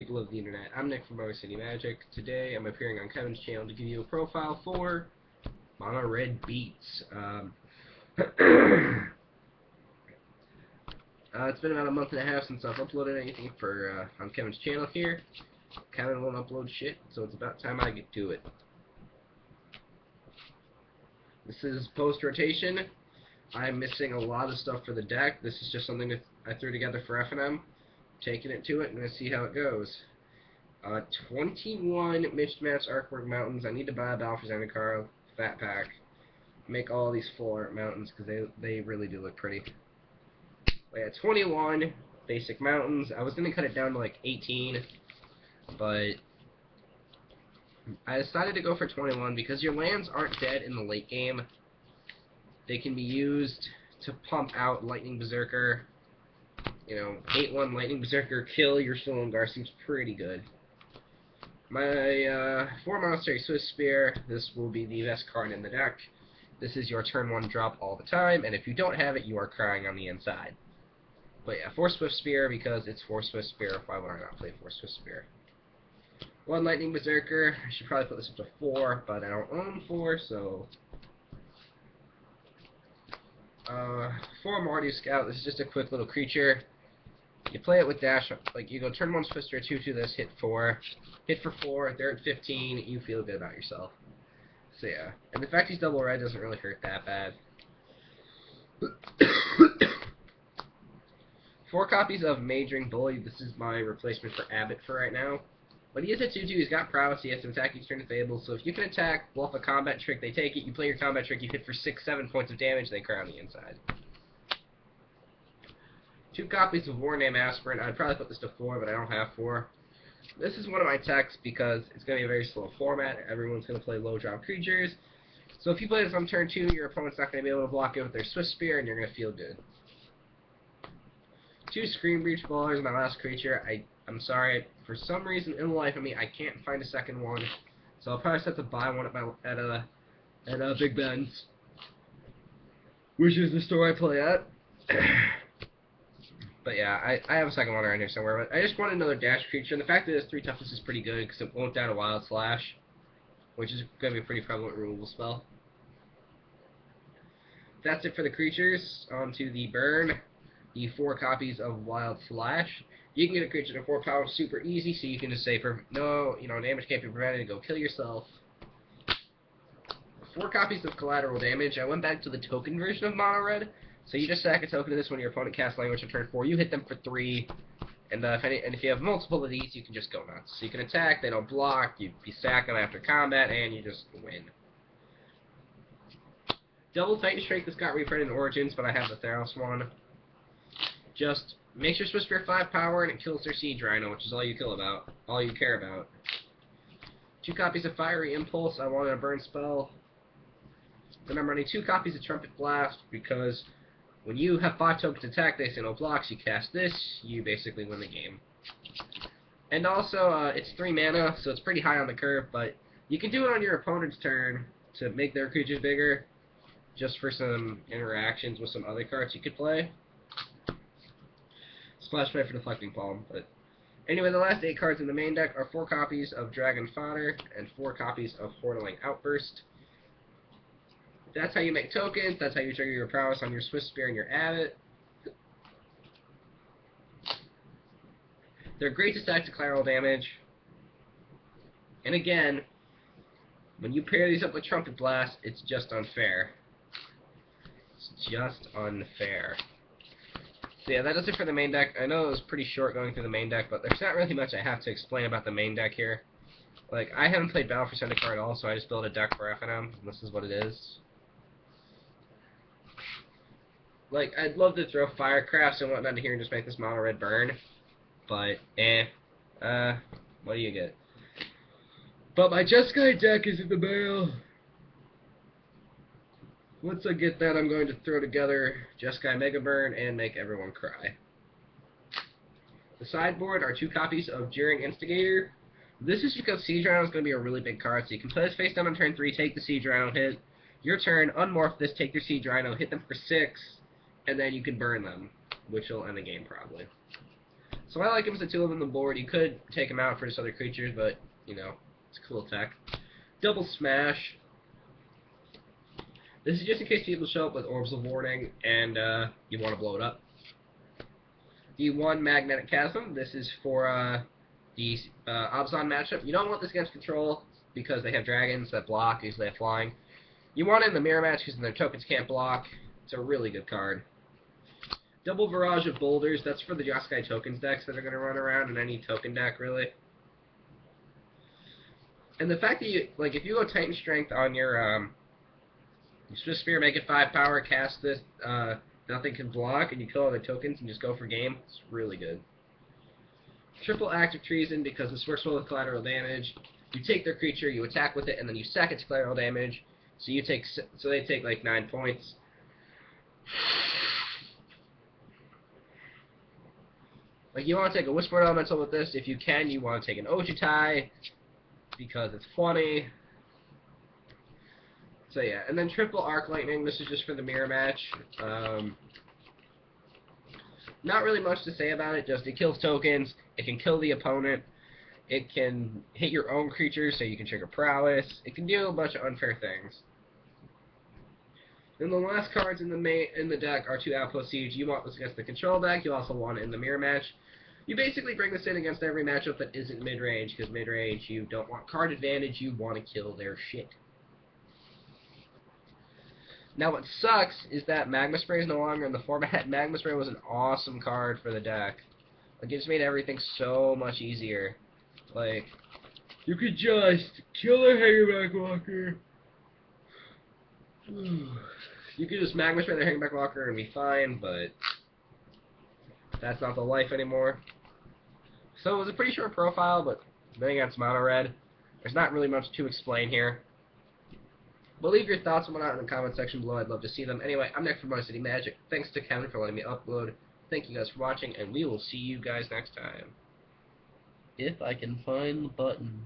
People of the internet, I'm Nick from Motor City Magic. Today I'm appearing on Kevin's channel to give you a profile for Mono Red Beats. It's been about a month and a half since I've uploaded anything for on Kevin's channel here. Kevin won't upload shit, so it's about time I get to it. This is post-rotation. I'm missing a lot of stuff for the deck. This is just something that I threw together for F&M. Taking it to it, and going to see how it goes. 21 mismatched artwork mountains. I need to buy a Balfour Zendikar fat pack. Make all these full art mountains because they really do look pretty. But yeah, 21 basic mountains. I was going to cut it down to like 18, but I decided to go for 21 because your lands aren't dead in the late game. They can be used to pump out Lightning Berserker. You know, 8-1 Lightning Berserker, kill your Silumgar seems pretty good. My 4 Monastery Swift Spear, this will be the best card in the deck. This is your turn 1 drop all the time, and if you don't have it, you are crying on the inside. But yeah, 4 Swift Spear because it's 4 Swift Spear. Why would I not play 4 Swift Spear? 1 Lightning Berserker, I should probably put this up to 4, but I don't own 4, so... 4 Mardu Scout, this is just a quick little creature. You play it with dash, like you go turn 1 Swift Spear 2 to this, hit 4, hit for 4, they're at 15, you feel good about yourself. So yeah, and the fact he's double red doesn't really hurt that bad. 4 copies of Majoring Bully, this is my replacement for Abbott for right now. But he is a 2-2, he's got prowess, he has to attack each turn disabled, so if you can attack, bluff a combat trick, they take it, you play your combat trick, you hit for 6-7 points of damage, they cry on the inside. 2 copies of War Name Aspirant. I'd probably put this to 4, but I don't have 4. This is one of my techs because it's going to be a very slow format. Everyone's going to play low drop creatures. So if you play this on turn 2, your opponent's not going to be able to block it with their Swift Spear, and you're going to feel good. 2 Screen Breach Ballers, my last creature. I'm sorry, for some reason in the life of me, I can't find a second one. So I'll probably have to buy one at Big Ben's, which is the store I play at. But yeah, I have a second one around here somewhere, but I just want another dash creature, and the fact that it has 3 toughness is pretty good, because it won't down a Wild Slash, which is going to be a pretty prevalent removal spell. That's it for the creatures. On to the burn. The 4 copies of Wild Slash. You can get a creature to 4 power super easy, so you can just say, damage can't be prevented, go kill yourself. 4 copies of Collateral Damage. I went back to the token version of Mono Red. So you just sack a token of this when your opponent casts Language on turn 4. You hit them for 3, and if you have multiple of these, you can just go nuts. So you can attack, they don't block, you sack them after combat, and you just win. Double Titan Strike, this got reprinted in Origins, but I have the Theros one. Just makes your Swift Spear 5 power, and it kills their Siege Rhino, which is all you care about. 2 copies of Fiery Impulse. I wanted a burn spell. Then I'm running 2 copies of Trumpet Blast because when you have 5 tokens attack, they say no blocks, you cast this, you basically win the game. And also, it's 3 mana, so it's pretty high on the curve, but you can do it on your opponent's turn to make their creatures bigger, just for some interactions with some other cards you could play. Splash Pad for Deflecting Palm, but anyway, the last 8 cards in the main deck are 4 copies of Dragon Fodder and 4 copies of Hordeling Outburst. That's how you make tokens, that's how you trigger your prowess on your Swift Spear and your Abbott. They're great to stack to collateral damage. And again, when you pair these up with Trumpet Blast, it's just unfair. It's just unfair. So yeah, that does it for the main deck. I know it was pretty short going through the main deck, but there's not really much I have to explain about the main deck here. Like, I haven't played Battle for Zendikar at all, so I just built a deck for F&M, and this is what it is. Like, I'd love to throw Firecrafts and whatnot in here and just make this Mono Red burn. But, what do you get? But my Jeskai deck is in the mail. Once I get that, I'm going to throw together Jeskai Mega Burn and make everyone cry. The sideboard are 2 copies of Jeering Instigator. This is because Siege Rhino is going to be a really big card, so you can play this face down on turn 3, take the Siege Rhino, hit your turn, unmorph this, take your Siege Rhino, hit them for 6, and then you can burn them, which will end the game probably. So I like him as a 2 on the board. You could take him out for just other creatures, but, you know, it's a cool tech. Double Smash. This is just in case people show up with Orbs of Warning and you want to blow it up. D1 Magnetic Chasm. This is for the Abzan matchup. You don't want this against control because they have dragons that block, because they have flying. You want it in the mirror match because their tokens can't block. It's a really good card. Double Barrage of Boulders. That's for the Jeskai tokens decks that are going to run around in any token deck, really. And the fact that you, like, if you go Titan Strength on your Swift Spear, make it 5 power, cast this, nothing can block, and you kill all the tokens and just go for game, it's really good. Triple Active Treason, because this works well with collateral damage. You take their creature, you attack with it, and then you sack it to collateral damage. So you take, so they take like 9 points. Like, you want to take a Whispered Elemental with this. If you can, you want to take an Ojutai, because it's funny. So yeah, and then Triple Arc Lightning. This is just for the mirror match. Not really much to say about it. Just it kills tokens. It can kill the opponent. It can hit your own creatures, so you can trigger prowess. It can do a bunch of unfair things. Then the last cards in the deck are 2 Outpost Siege. You want this against the control deck. You also want it in the mirror match. You basically bring this in against every matchup that isn't mid-range, because mid-range you don't want card advantage. You want to kill their shit. Now what sucks is that Magma Spray is no longer in the format. Magma Spray was an awesome card for the deck. Like, it just made everything so much easier. Like, you could just kill a Hangback Walker. You could just Magma Spray their Hangback Walker and be fine, but that's not the life anymore. So it was a pretty short profile, but then against Mono Red, there's not really much to explain here. But leave your thoughts and whatnot in the comment section below. I'd love to see them. Anyway, I'm Nick from Mono City Magic. Thanks to Kevin for letting me upload. Thank you guys for watching, and we will see you guys next time. If I can find the button.